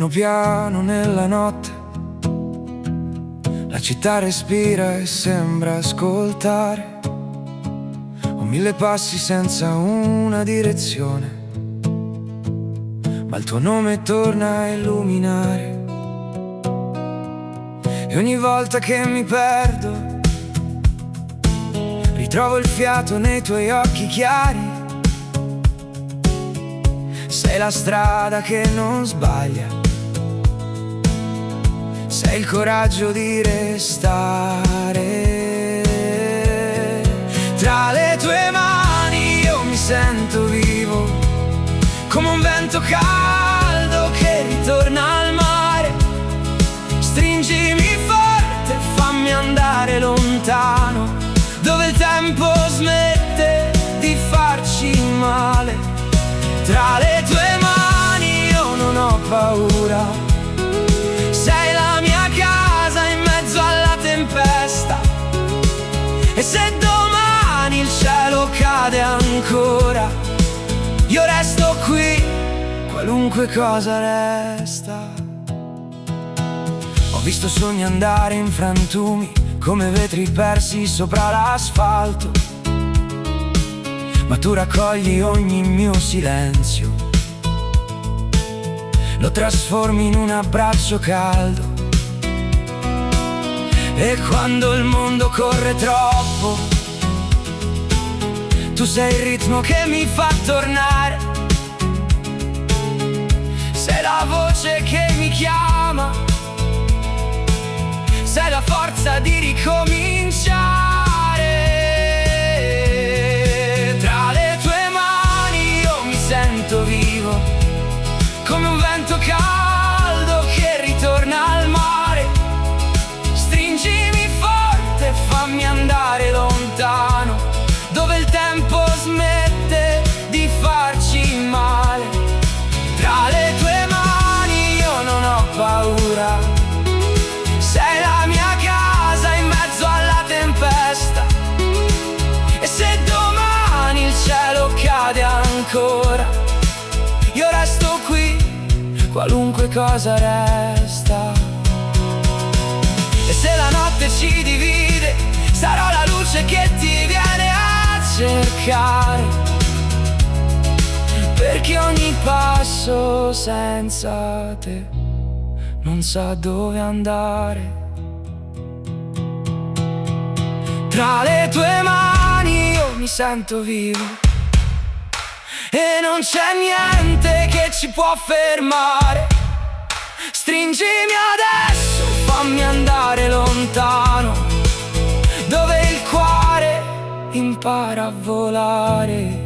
piano piano nella notte la città respira e sembra ascoltare. Ho 1000 passi senza una direzione, ma il tuo nome torna a illuminare. E ogni volta che mi perdo ritrovo il fiato nei tuoi occhi chiari. Sei la strada che non sbaglia, sei il coraggio di restare. Tra le tue mani io mi sento vivo, come un vento caldo che ritorna al mare. Stringimi forte, fammi andare lontano, dove il tempo smette di farci male. Tra le tue mani io non ho paura, sei la mia casa in mezzo alla tempesta. E se domani il cielo cade ancora, io resto qui, qualunque cosa resta. Ho visto sogni andare in frantumi, come vetri persi sopra l'asfalto, ma tu raccogli ogni mio silenzio, lo trasformi in un abbraccio caldo. E quando il mondo corre troppo, tu sei il ritmo che mi fa tornare. Sei la voce che mi chiama, sei la forza di ricominciare. Tra le tue mani io mi sento vivo, come un vento caldo che ritorna al mare. Stringimi forte, fammi andare lontano, dove il tempo smette di farci male. Tra le tue mani io non ho paura, sei la mia casa in mezzo alla tempesta. E se domani il cielo cade ancora, io resto qui, qualunque cosa resta. E se la notte ci divide, sarò la luce che ti viene a cercare, perché ogni passo senza te non sa dove andare. Tra le tue mani io mi sento vivo, e non c'è niente che ci può fermare. Stringimi adesso, fammi andare lontano, dove il cuore impara a volare.